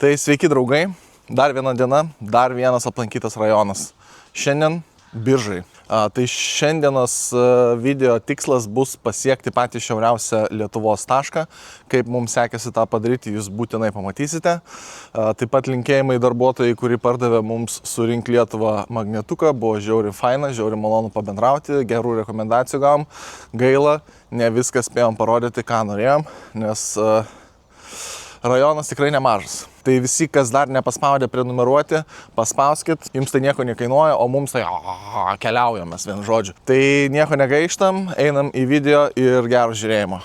Tai sveiki draugai, dar viena diena, dar vienas aplankytas rajonas. Šiandien Biržai. Tai šiandienos video tikslas bus pasiekti patį šiauriausią Lietuvos tašką. Kaip mums sekėsi tą padaryti, jūs būtinai pamatysite. Taip pat linkėjimai darbuotojai, kuri pardavė mums Surink Lietuvą magnetuką. Buvo žiauri faina, žiauri malonu pabendrauti, gerų rekomendacijų gavom. Gaila, ne viską spėjom parodyti, ką norėjom, nes rajonas tikrai nemažas. Tai visi, kas dar nepaspaudė prenumeruoti, paspauskit, jums tai nieko nekainuoja, o mums tai keliaujam mes vienu žodžiu. Tai nieko negaištam, einam į video ir gero žiūrėjimo.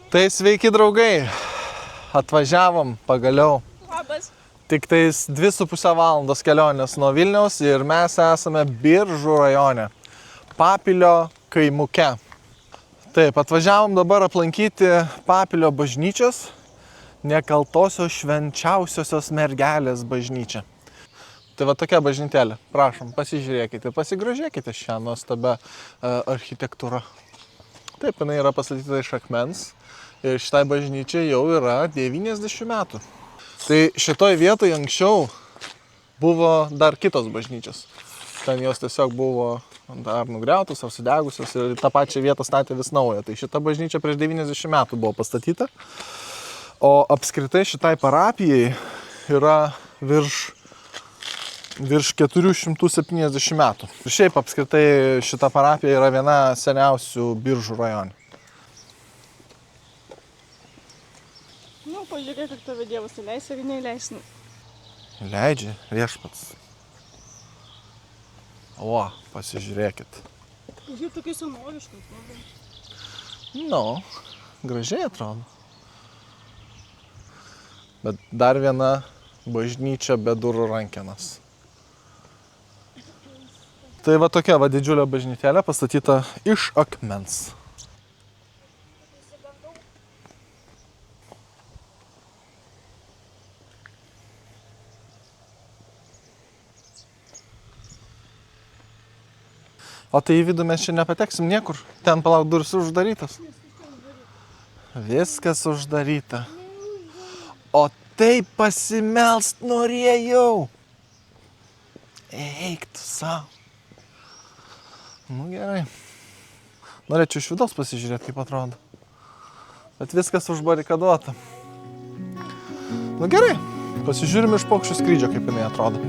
Tai sveiki draugai, atvažiavom pagaliau. Labas. Tik tais 2,5 valandos kelionės nuo Vilniaus ir mes esame Biržų rajone, Papilio kaimuke. Taip, atvažiavom dabar aplankyti Papilio bažnyčios, Nekaltosios švenčiausiosios mergelės bažnyčią. Tai va tokia bažnytėlė. Prašom, pasižiūrėkite, pasigrožėkite šią nuostabią architektūrą. Taip, jinai yra pastatyta iš akmens ir šitai bažnyčiai jau yra 90 metų. Tai šitoj vietoje anksčiau buvo dar kitos bažnyčios. Ten jos tiesiog buvo dar nugriautos ar sudegusios ir tą pačią vietą statė vis naują. Tai šita bažnyčia prieš 90 metų buvo pastatyta. O apskritai šitai parapijai yra virš 470 metų. Ir šiaip apskritai šita parapija yra viena seniausių Biržų rajone. Nu, pažiūrėk, kaip tave Dievas įleis ir neįleis. Leidžia viešpats. O, pasižiūrėkit. Žiūrėk, tokie senoviškai. Nu, gražiai atrodo. Bet dar viena bažnyčia be durų rankenos. Tai va tokia va didžiulė bažnytėlė pastatyta iš akmens. O tai į vidų mes čia nepateksim niekur. Ten palauk, durys uždarytas. Viskas uždaryta. O taip pasimelst norėjau. Eik tu savo. Nu gerai. Norėčiau iš vidaus pasižiūrėti, kaip atrodo. Bet viskas užbarikaduota. Nu gerai. Pasižiūrim iš paukščių skrydžio, kaip jinai atrodo.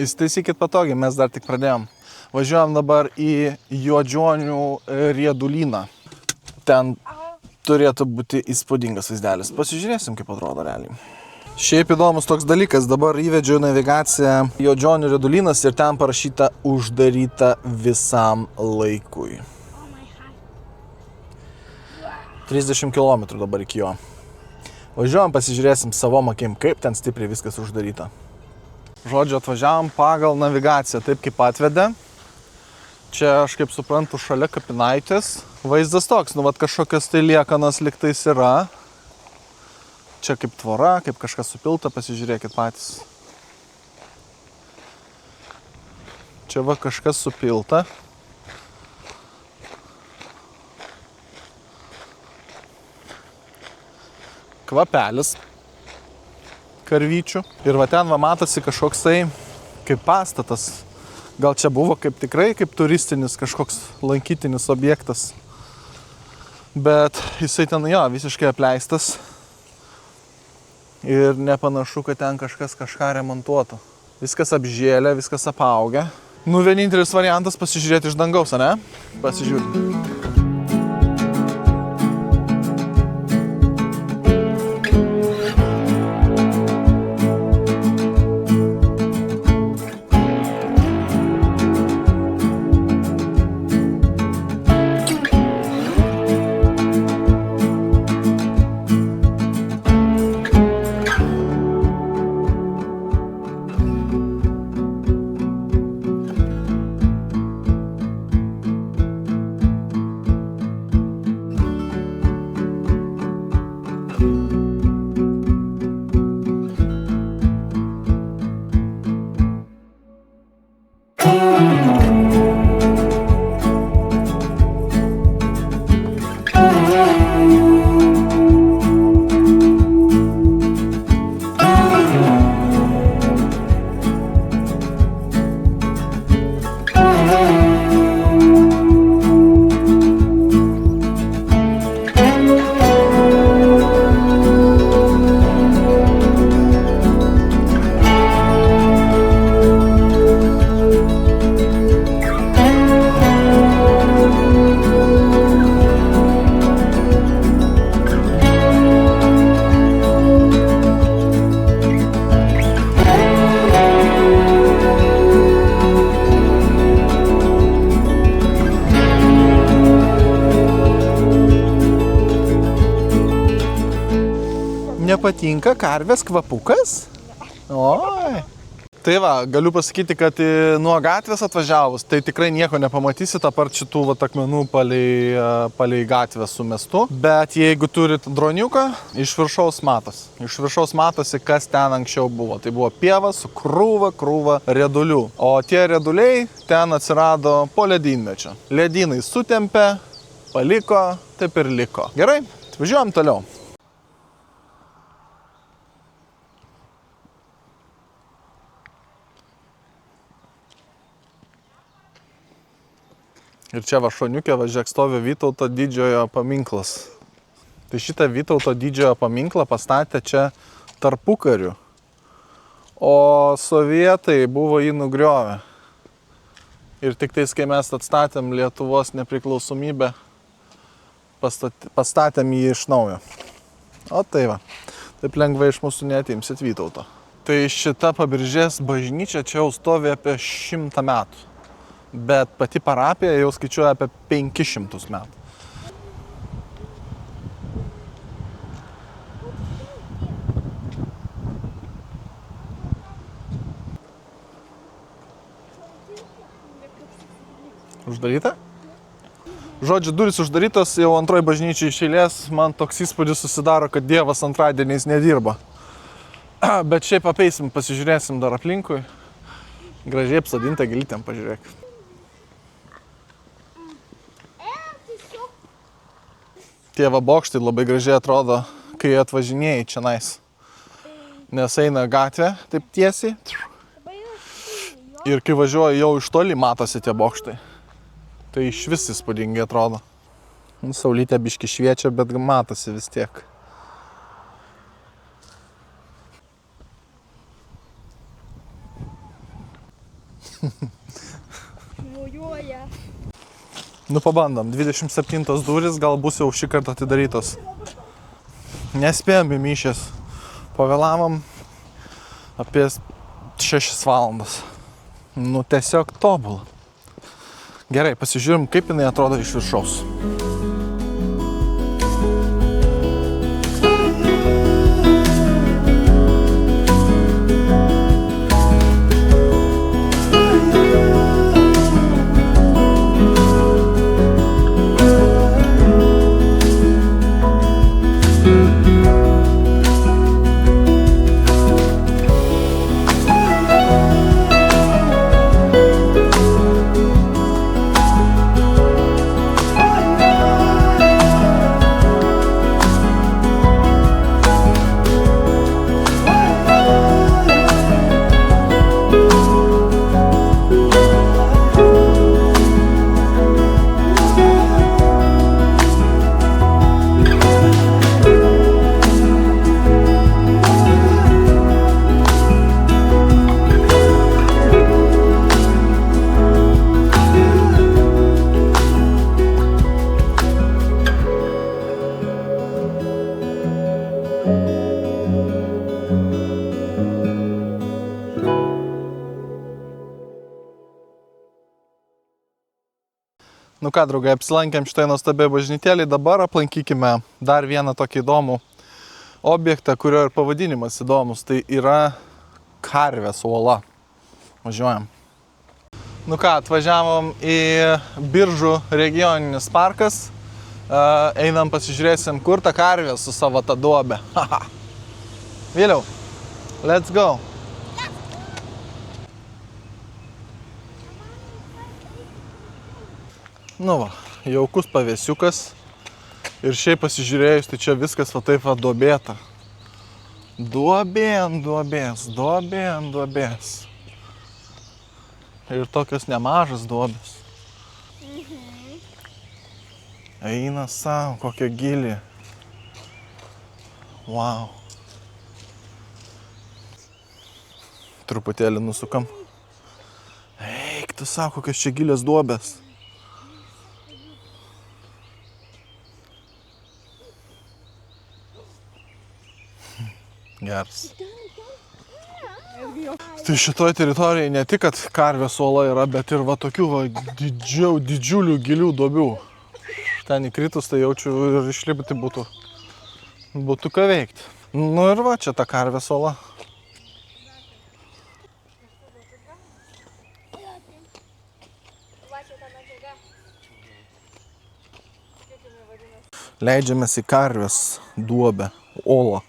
Įsitaisykit patogiai, mes dar tik pradėjom. Važiuojam dabar į Juodžionių riedulyną. Ten turėtų būti įspūdingas vaizdelis. Pasižiūrėsim, kaip atrodo realiai. Šiaip įdomus toks dalykas. Dabar įvedžiau navigaciją Juodžionių riedulynas ir ten parašyta uždaryta visam laikui. 30 km dabar iki jo. Važiuojam, pasižiūrėsim savom akim, kaip ten stipriai viskas uždaryta. Žodžiu, atvažiavom pagal navigaciją, taip kaip atvedė. Čia, aš kaip suprantu, šalia kapinaitės. Vaizdas toks, nu vat kažkokios tai liekanos liktais yra. Čia kaip tvora, kaip kažkas supilta, pasižiūrėkit patys. Čia va kažkas supilta. kvapelis karvyčių. Ir va ten va matosi kažkoksai kaip pastatas. Gal čia buvo kaip tikrai kaip turistinis kažkoks lankytinis objektas. Bet jisai ten jo visiškai apleistas. Ir nepanašu, kad ten kažkas kažką remontuotų. Viskas apžėlė, viskas apaugę. Nu, vienintelis variantas pasižiūrėti iš dangaus, ane? Pasižiūrėti. Nepatinka karvės kvapukas? Oi. Tai va, galiu pasakyti, kad nuo gatvės atvažiavus, tai tikrai nieko nepamatysit apart šitų va akmenų palei gatvę sumestų. Bet jeigu turit droniuką, iš viršaus matosi. Iš viršaus matosi, kas ten anksčiau buvo. Tai buvo pieva su krūva riedulių. O tie rieduliai ten atsirado po ledynmečio. Ledynai sutempė, paliko, taip ir liko. Gerai, važiuojam toliau. Ir čia va šoniukė, va žiūrėk, stovi Vytauto didžiojo paminklas. Tai šitą Vytauto didžiojo paminklą pastatė čia tarpukariu. O sovietai buvo jį nugriovę. Ir tik tais, kai mes atstatėm Lietuvos nepriklausomybę, pastatėm jį iš naujo. O tai va, taip lengvai iš mūsų neatimsit Vytauto. Tai šita Pabiržės bažnyčia čia jau stovi apie 100 metų. Bet pati parapija jau skaičiuoja apie 500 metų. Uždaryta? Žodžiu, durys uždarytos, jau antroji bažnyčia iš eilės. Man toks įspūdis susidaro, kad Dievas antradieniais nedirba. Bet šiaip apeisim, pasižiūrėsim dar aplinkui. Gražiai apsodinta gėlytėm, pažiūrėk. Tie va bokštai labai gražiai atrodo, kai atvažinėjai čia nais. Nes eina gatvė, taip tiesiai. Ir kai važiuoju jau iš toli, matosi tie bokštai. Tai iš vis įspūdingai atrodo. Saulytė biški šviečia, bet matosi vis tiek. Mojuoja. Nu pabandom, 27 durys gal bus jau šį kartą atidarytos. Nespėjom į mišias. Pavėlavom apie 6 valandas. Nu tiesiog tobulą. Gerai, pasižiūrim, kaip jinai atrodo iš viršaus. Nu ką, draugai, apsilankėm šitai nuostabiai bažnytėlį, dabar aplankykime dar vieną tokį įdomų objektą, kurio ir pavadinimas įdomus. Tai yra Karvės uola. Važiuojam. Nu ką, atvažiavom į Biržų regioninis parkas. Einam pasižiūrėsim, kur ta karvė su savo ta duobė. Vėliau, let's go. Nu va, jaukus pavėsiukas. Ir šiaip pasižiūrėjus, tai čia viskas va taip va duobėta. Duobė ant duobės, duobė ant duobės. Ir tokios nemažas duobės. Eina savo, kokia gili. Wow. Truputėlį nusukam. Eik, tu savo, kokios čia gilios duobės. Geras. Tai šitoj teritorijai ne tik, kad Karvės uola yra, bet ir va tokių va didžiulių gilių duobių. Ten įkritus, tai jaučiu ir išlipti būtų ką veikti. Nu ir va, čia ta Karvės uola. Leidžiamės į Karvės duobę, uolą.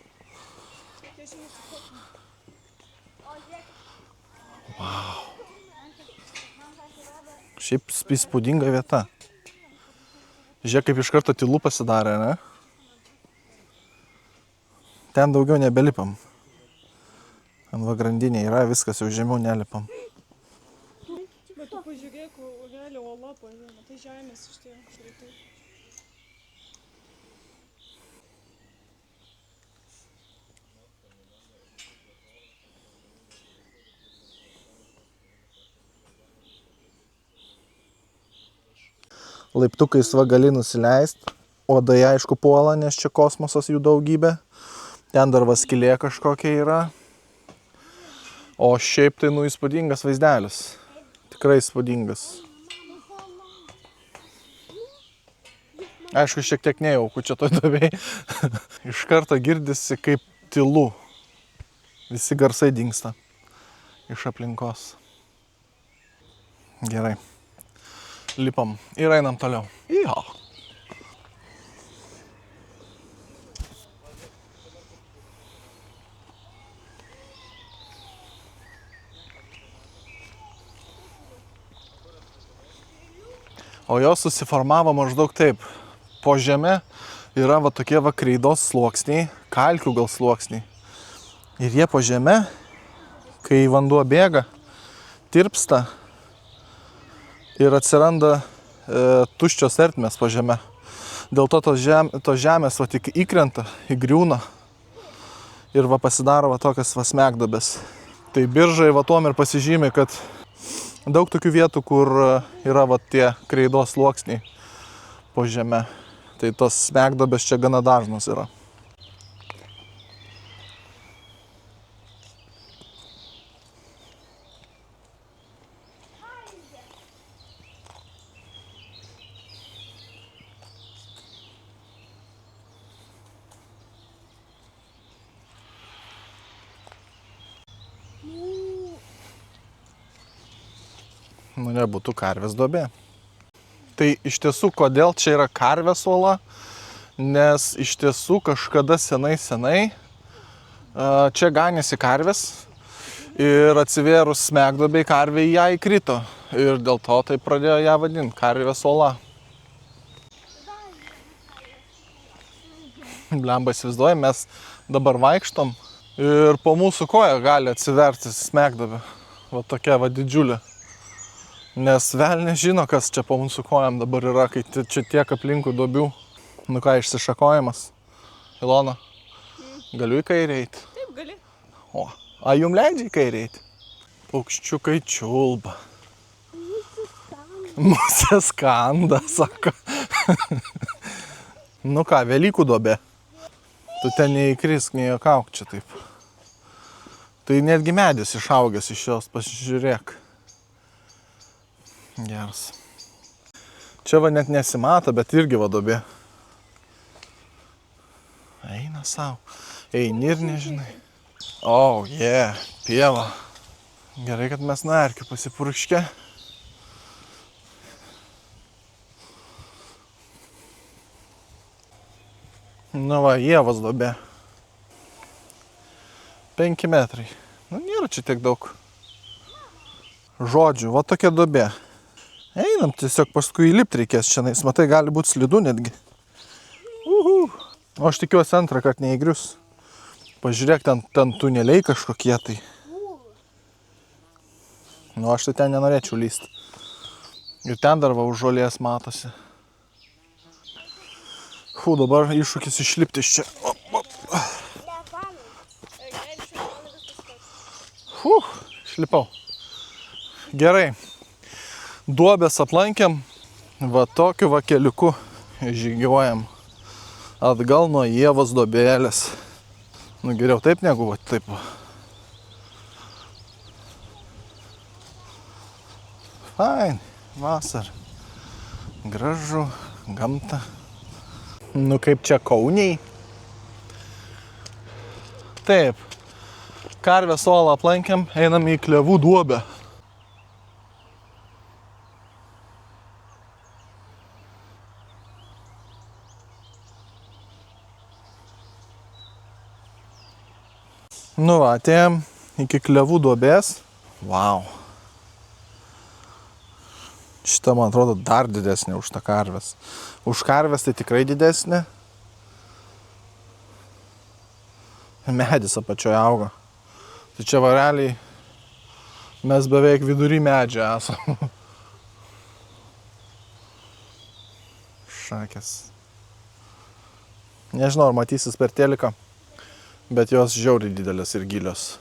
Wow. Šiaip įspūdinga vieta. Žiūrėk, kaip iš karto tylu pasidarė, ne? Ten daugiau nebelipam. Ant va grandinė yra, viskas jau žemiau nelipam. Bet tu pažiūrėk, realiai uola pažiūrė, tai žemės iš tie šiltai. Laiptukais va gali nusileist, uodai aišku puola, nes čia kosmosas jų daugybė. Ten dar va skylė kažkokia yra. O šiaip tai nu įspūdingas vaizdelis. Tikrai įspūdingas. Aišku, šiek tiek nejauku čia toj duobėj. Iš karto girdisi kaip tylu. Visi garsai dingsta iš aplinkos. Gerai. Lipam ir einam toliau. Jo. O jos susiformavo maždaug taip. Po žeme yra va tokie va kreidos sluoksniai, kalkių gal sluoksniai. Ir jie po žeme, kai vanduo bėga, tirpsta ir atsiranda tuščios ertmės po žeme. Dėl to tos žemės va tik įkrenta, įgriūna ir va pasidaro va tokias va smegduobės. Tai Biržai va tuom ir pasižymi, kad daug tokių vietų, kur yra va tie kreidos sluoksniai po žeme. Tai tos smegduobės čia gana dažnos yra. Nu, nebūtų karvės duobė. Tai iš tiesų, kodėl čia yra Karvės uola? Nes iš tiesų kažkada senai čia ganėsi karvės ir atsivėrus smegduobei karvė į ją įkrito. Ir dėl to tai pradėjo ją vadinti Karvės uola. Blemba, įsivaizduoju, mes dabar vaikštom ir po mūsų koja gali atsiverti smegduobė. Va tokia va didžiulė. Nes velnias žino, kas čia po mūsų kojam dabar yra, kai čia tiek aplinkui duobių. Nu ką, išsišakojimas. Ilona, galiu į kairę eiti? Taip, gali. O, jum leidžia į kairę eiti? Paukščiukai čiulba. Musė skanda, sako. Nu ką, Velykų duobė. Tu ten neįkrisk, nejuokauk čia taip. Tai netgi medis išaugęs iš jos, pasižiūrėk. Geras. Čia va net nesimato, bet irgi va duobė. Eina savo. Eini ir nežinai. Oh, pieva. Gerai, kad mes nuo erkių pasipurkškę. Nu va, ievos duobė. 5 metrai. Nu, nėra čia tiek daug. Žodžiu, va tokia duobė. Einam, tiesiog paskui įlipti reikės šiandien. Matai, gali būti slidu netgi. O aš tikiuosi antrą kartą neįgrius. Pažiūrėk, ten tuneliai kažkokie tai. Nu, aš tai ten nenorėčiau lysti. Ir ten dar va už žolės matosi. Dabar iššūkis išlipti iš čia. Išlipau. Gerai. Duobės aplankėm. Va tokiu va keliuku žygiuojam. Atgal nuo ievos duobėlės. Nu, geriau taip negu va taip. Fain. Vasar. Gražu. Gamta. Nu, kaip čia Kauniai. Taip. Karvės olą aplankėm, einam į Klevų duobę. Nu va, atėjom iki Klevų duobės. Vau. Šita, man atrodo, dar didesnė už tą karvės. Už karvės tai tikrai didesnė. Medis apačioje auga. Tai čia vareliai mes beveik vidury medžio esam. Šakės. Nežinau, ar matysis per teliką, bet jos žiauriai didelės ir gilios.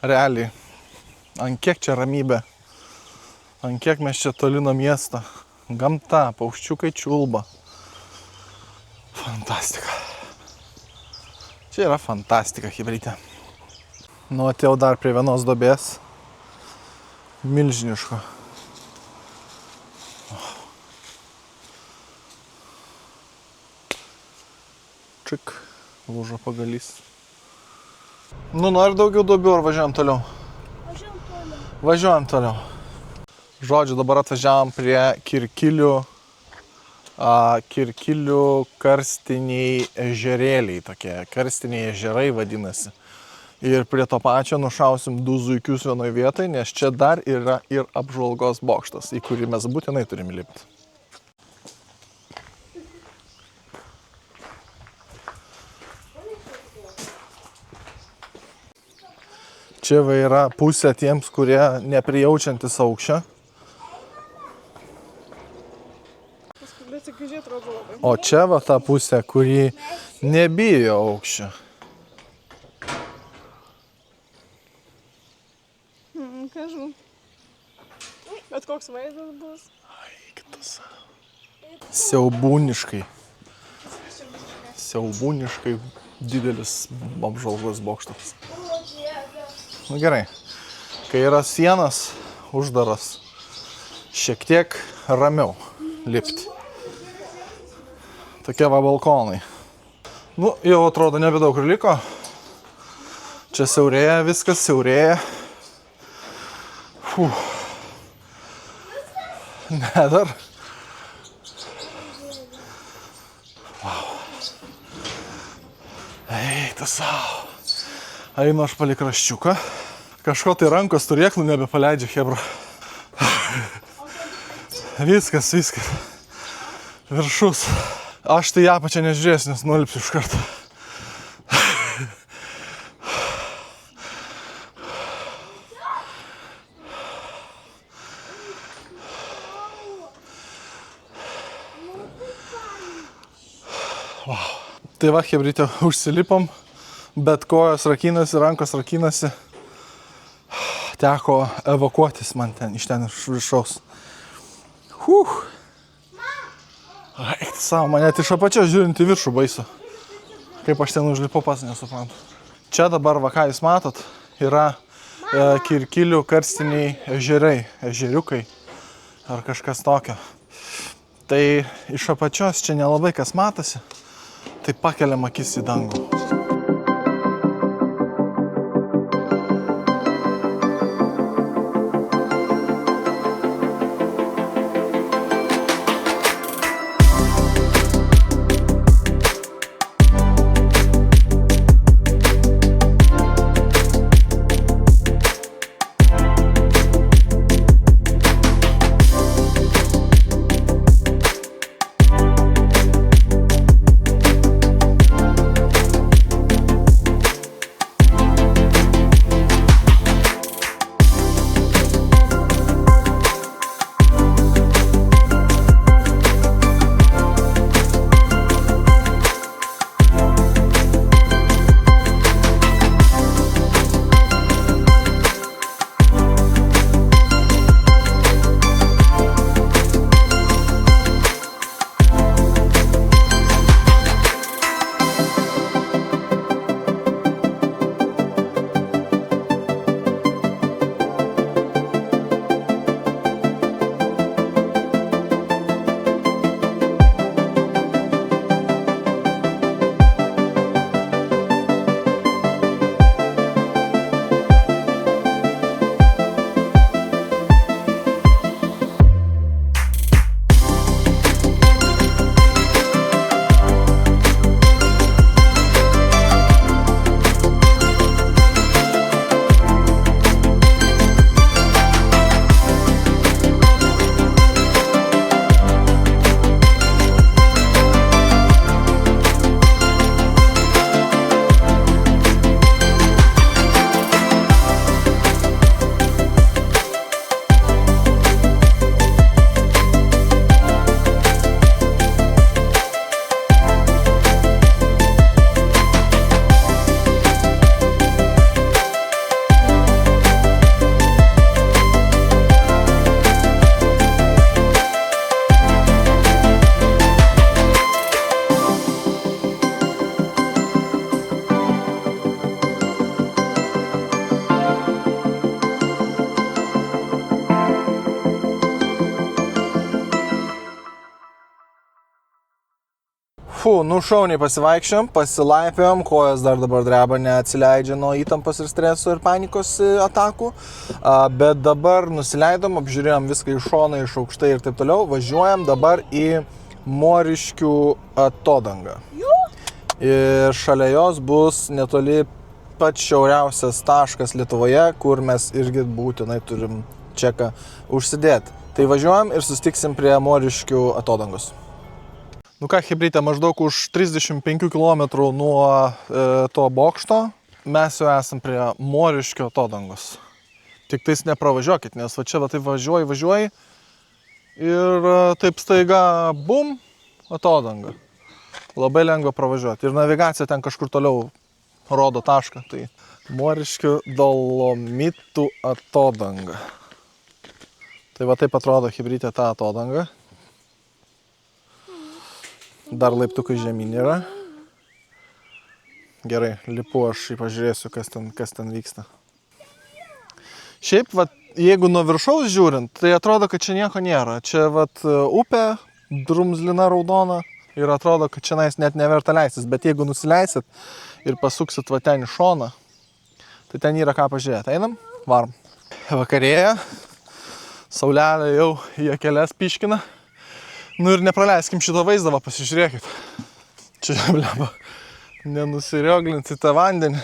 Realiai, ant kiek čia ramybė, ant kiek mes čia toli nuo miesto. Gamta, paukščiukai čiulba. Fantastika. Čia yra fantastika, chebrytė. Nu, atėjau dar prie vienos duobės. Milžiniško. Čik, lūžo pagalys. Nu, nori daugiau duobių ar važiuojam toliau? Važiuojam toliau. Žodžiu, dabar atvažiavam prie Kirkilių karstiniai ežerėliai. Tokie karstiniai ežerai vadinasi. Ir prie to pačio nušausim 2 zuikius vienoje vietoje, nes čia dar yra ir apžvalgos bokštas, į kurį mes būtinai turim lipti. Čia va yra pusė tiems, kurie neprijaučiantis aukščio. O čia va ta pusė, kuri nebijo aukščio. Kažu. Bet koks vaizdas bus? Kitas. Siaubūniškai. Siaubūniškai didelis apžvalgos bokštas. Nu gerai, kai yra sienas uždaras, šiek tiek ramiau lipti. Tokie va balkonai. Nu, jau atrodo nebedaug ir liko. Čia siaurėja, viskas siaurėja. Ne, dar. Wow. Eita savo. Einu aš palei kraščiuką. Kažko tai rankos turėklų nebepaleidžia, hebra. Viskas. Viršus. Aš tai ją pačią nežiūrėsiu, nes nulipsiu iš karto. Wow. Tai va, hebrytė, užsilipom. Bet kojos rakinasi, rankos rakinasi. Teko evakuotis man iš ten iš viršaus. Eik savo, man net iš apačios žiūrint į viršų baisu. Kaip aš ten užlipu, pats nesuprantu. Čia dabar, va ką jūs matot, yra Kirkilių karstiniai ežerai, ežeriukai ar kažkas tokio. Tai iš apačios čia nelabai kas matosi, tai pakeliam akis į dangų. Nu šauniai pasivaikščiom, pasilaipėm, kojas dar dabar dreba, neatsileidžia nuo įtampos ir streso ir panikos atakų, bet dabar nusileidom, apžiūrėjom viską iš šono, iš aukštai ir taip toliau, važiuojam dabar į Moriškių atodangą. Ir šalia jos bus netoli pats šiauriausias taškas Lietuvoje, kur mes irgi būtinai turim čeką užsidėti. Tai važiuojam ir sustiksim prie Moriškių atodangos. Nu ką, chebrytė, maždaug už 35 km nuo to bokšto mes jau esam prie Moriškių atodangos. Tik tais nepravažiuokit, nes va čia va taip važiuoji ir taip staiga bum, atodanga. Labai lengva pravažiuoti. Ir navigacija ten kažkur toliau rodo tašką. Tai Moriškių Dolomitų atodanga. Tai va taip atrodo chebrytė ta atodanga. Dar laiptukai žemyn yra. Gerai, lipu aš pažiūrėsiu, kas ten vyksta. Šiaip, vat, jeigu nuo viršaus žiūrint, tai atrodo, kad čia nieko nėra. Čia vat, upė, drumzlina raudona ir atrodo, kad čia net neverta leistis. Bet jeigu nusileisit ir pasuksit va ten į šoną, tai ten yra ką pažiūrėti. Einam? Varom. Vakarėja. Saulelė jau į akeles piškina. Nu ir nepraleiskim šito vaizdą, va, pasižiūrėkit. Čia, bleba, nenusirioglinti tą vandenį.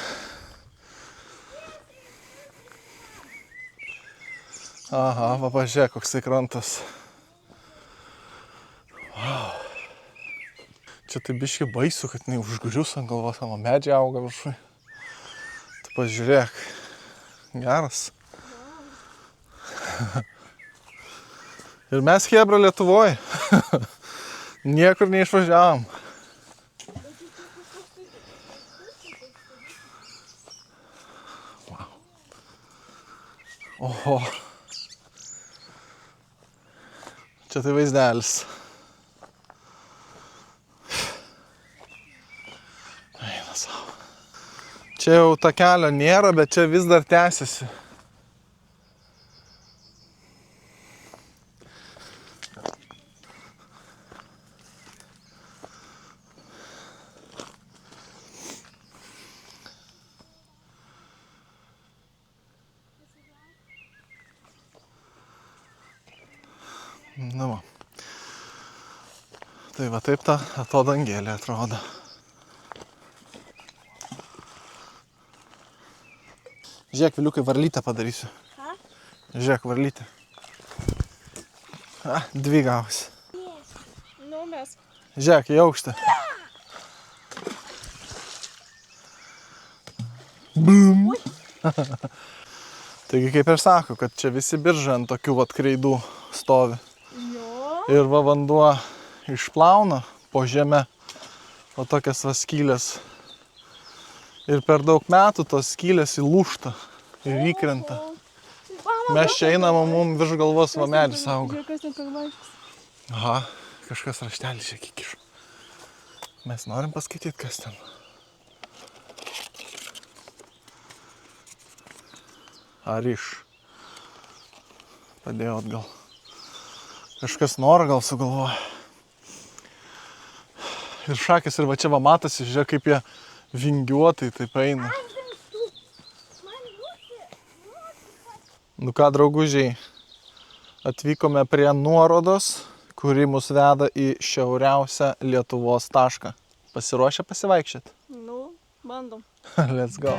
Aha, va, pažiūrėk, koks tai krantas. Wow. Čia tai biški baisu, kad neužgrius ant galvos, mano medžiai auga viršui. Tai pažiūrėk, geras. Ir mes chebra Lietuvoje. Niekur neišvažiavom. Wow. Oho. Čia tai vaizdelis. Čia jau ta kelio nėra, bet čia vis dar tęsiasi. Nu va. Tai va taip ta atodangėlė atrodo. Žiūrėk, Viliukai, varlytę padarysiu. Ką? Žiūrėk, varlytę. Dvi gausi. Nu, mes. Žiūrėk, į aukštą. Bum. Taigi kaip ir sako, kad čia visi biržai ant tokių vat kreidų stovi. Jo. Ir va vanduo išplauna po žeme, o tokias va skylės. Ir per daug metų tos skylės įlūžta ir įkrenta. Mes čia einam, mums virš galvos va medis auga. Žiūrėk, kas ten per laiškas. Aha, kažkas raštelį čia įkišo. Mes norim paskaityti, kas ten. Ar iš? Padėjau atgal. Kažkas norą gal sugalvoja. Ir šakės ir va čia va matosi, žiūrėk, kaip jie vingiuotai taip eina. Nu ką, draugužiai, atvykome prie nuorodos, kuri mus veda į šiauriausią Lietuvos tašką. Pasiruošę pasivaikščioti? Nu, bandom. Let's go.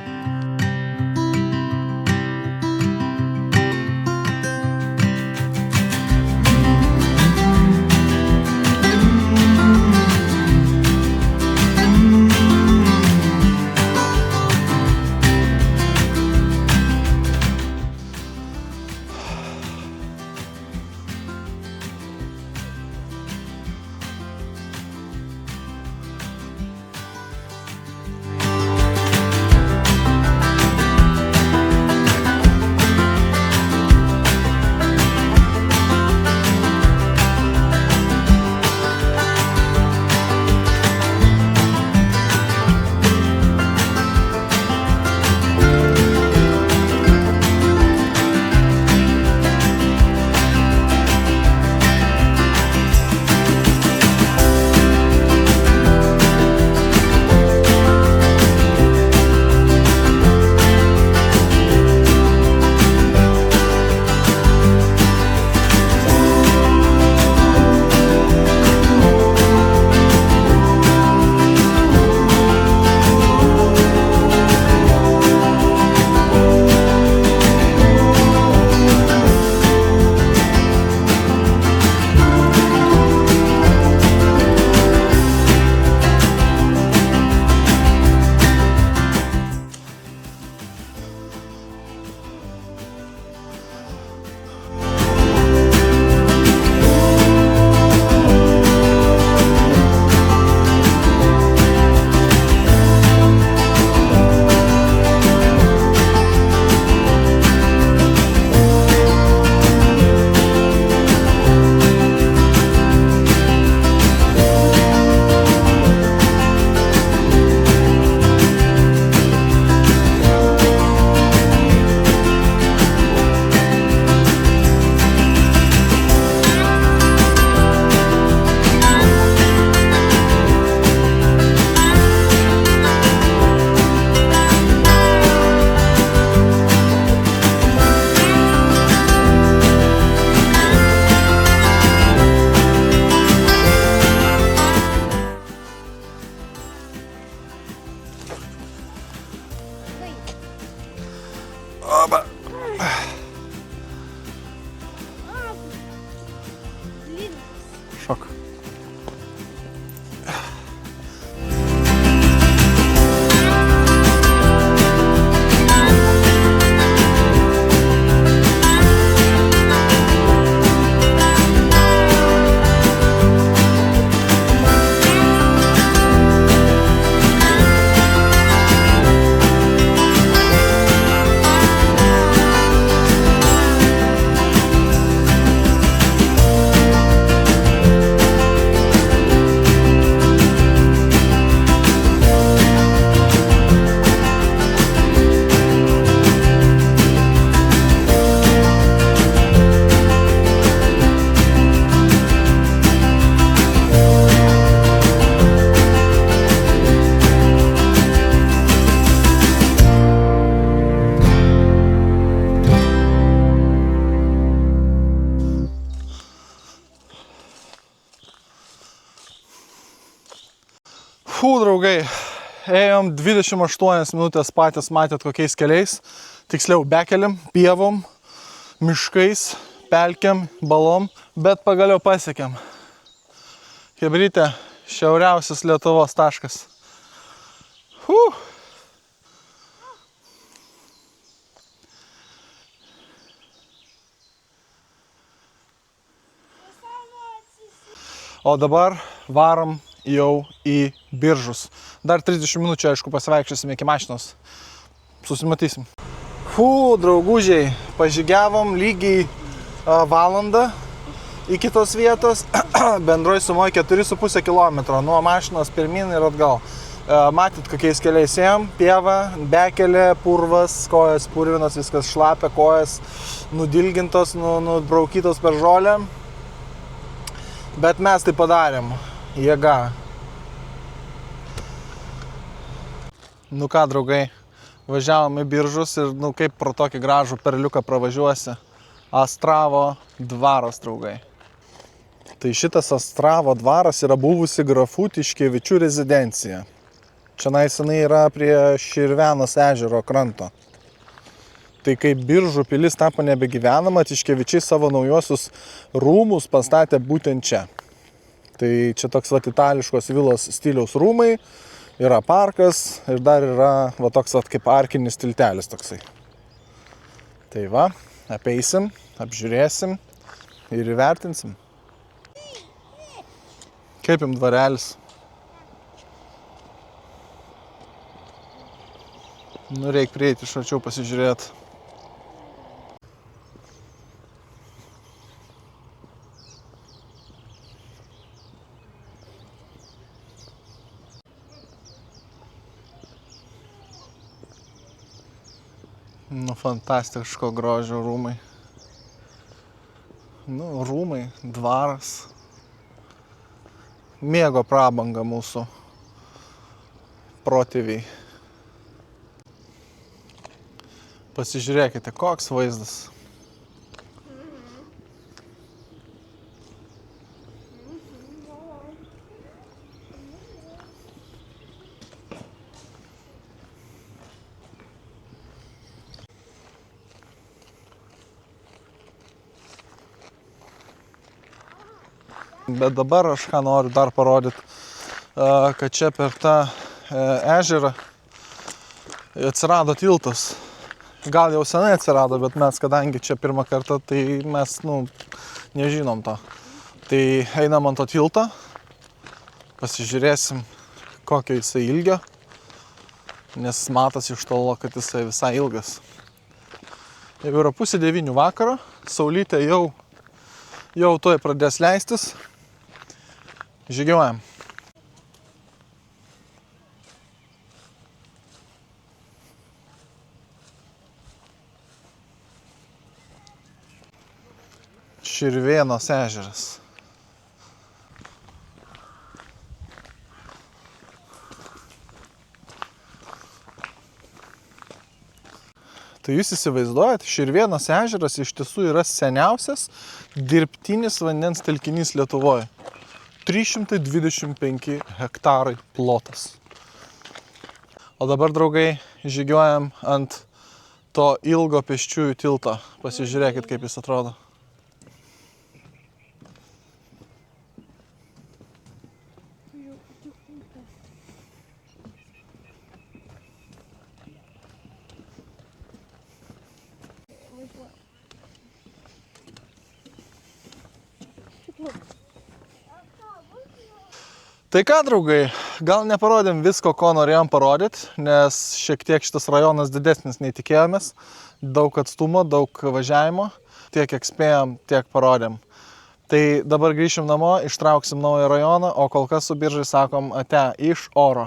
Šok. Draugai, ėjom 28 minutės patys, matėt kokiais keliais, tiksliau bekelim, pievom, miškais, pelkiam, balom, bet pagaliau pasiekėm. Chebrytė, šiauriausias Lietuvos taškas. O dabar varom jau į Biržus. Dar 30 minučių, aišku, pasivaikščiosim iki mašinos. Susimatysim. Draugužiai, pažygiavom lygiai valandą iki tos vietos. Bendroj sumoje 4,5 km nuo mašinos pirmin ir atgal. Matyt, kokiais keliais ėjom. Pieva, bekelė, purvas, kojas purvinos, viskas šlapia, kojas nudilgintos, nubraukytos per žolę. Bet mes tai padarėm. Jėga. Nu ką, draugai, važiavom į Biržus ir kaip pro tokį gražų perliuką pravažiuosi. Astravo dvaras, draugai. Tai šitas Astravo dvaras yra buvusi grafų Tiškevičių rezidencija. Čionais jinai yra prie Širvėnos ežero kranto. Tai kai Biržų pilis tapo nebegyvenama, Tiškevičiai savo naujuosius rūmus pastatė būtent čia. Tai čia toks itališkos vilos stiliaus rūmai, yra parkas ir dar yra toks kaip arkinis tiltelis toksai. Tai va, apeisim, apžiūrėsim ir įvertinsim. Kaip jums dvarelis? Reik prieiti iš arčiau pasižiūrėti. Fantastiško grožio rūmai. Rūmai, dvaras. Mėgo prabangą mūsų protėviai. Pasižiūrėkite, koks vaizdas. Bet dabar aš ką noriu dar parodyti, kad čia per tą ežerą atsirado tiltas. Gal jau senai atsirado, bet mes, kadangi čia pirmą kartą, tai mes, nežinom to. Tai einam ant to tilto, pasižiūrėsim, kokio jisai ilgio, nes matosi iš tolo, kad jisai visai ilgas. Jau yra 8:30 vakaro, saulytė jau tuoj pradės leistis. Žygiuojam. Širvėnos ežeras. Tai jūs įsivaizduojat, Širvėnos ežeras iš tiesų yra seniausias dirbtinis vandens telkinys Lietuvoje. 325 hektarai plotas. O dabar, draugai, žygiuojam ant to ilgo pėsčiųjų tilto. Pasižiūrėkit, kaip jis atrodo. Tai ką, draugai, gal neparodėm visko, ko norėjom parodyti, nes šiek tiek šitas rajonas didesnis nei tikėjomės. Daug atstumo, daug važiavimo. Tiek kiek spėjom, tiek parodėm. Tai dabar grįšim namo, ištrauksim naują rajoną, o kol kas su Biržai sakom ate iš oro.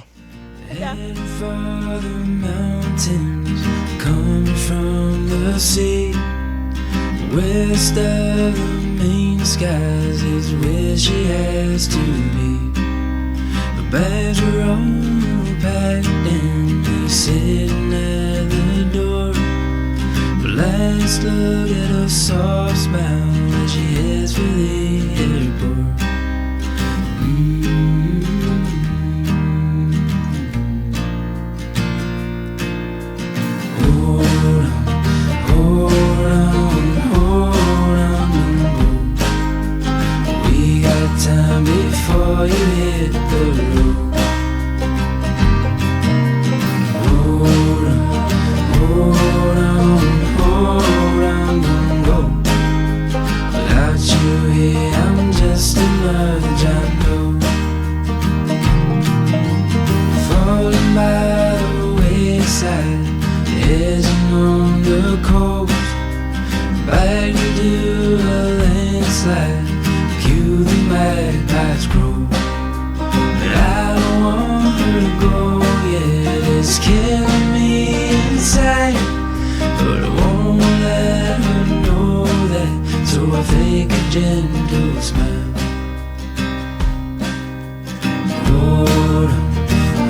Bags are all packed and he's sitting at the door. But last look at her soft smile as she heads for the airport. hit the road. Hold on, hold on, hold on, don't go. Without you here, I'm just another John Doe. Falling by the wayside, edging on the coast. Back to do a landslide, cue the magpies crow. But I don't want her to go yet, it's killing me inside. But I won't let her know that, so I fake a gentle smile. Hold on,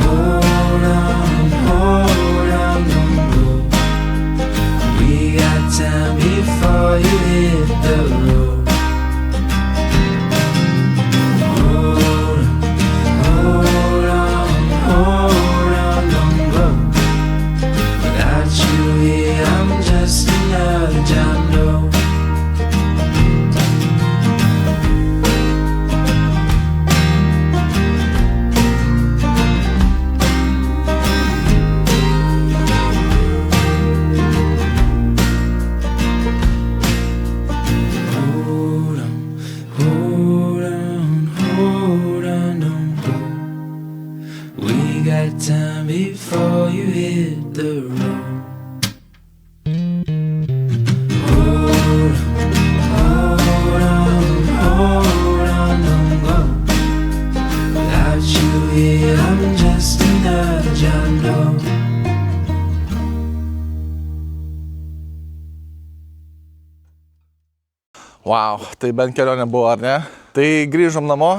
hold on, hold on, don't go. We got time before you hit the road. Hold on, don't go. Without you here, I'm just another John Doe. Time before you hit the road. Hold on, don't go. Without you here, I'm just another John Doe. Wow, tai bent kelionė buvo, ar ne? Tai grįžom namo,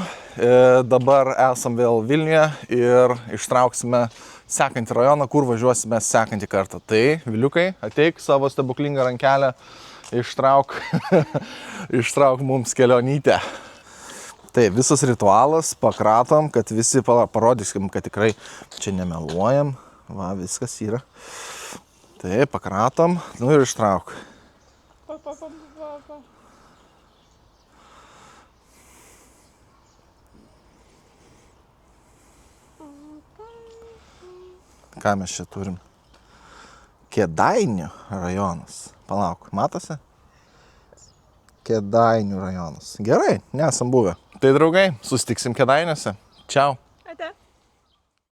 dabar esam vėl Vilniuje ir ištrauksime sekantį rajoną, kur važiuosime sekantį kartą. Tai, Viliukai, ateik savo stebuklingą rankelę, ištrauk, ištrauk mums kelionytę. Tai visas ritualas, pakratom, kad visi parodysim, kad tikrai čia nemeluojam. Va, viskas yra. Tai, pakratom, nu ir ištrauk. Ką mes čia turim? Kėdainių rajonas. Palauk, matosi? Kėdainių rajonas. Gerai, nesam buvę. Tai draugai, susitiksim Kėdainiuose. Čiau.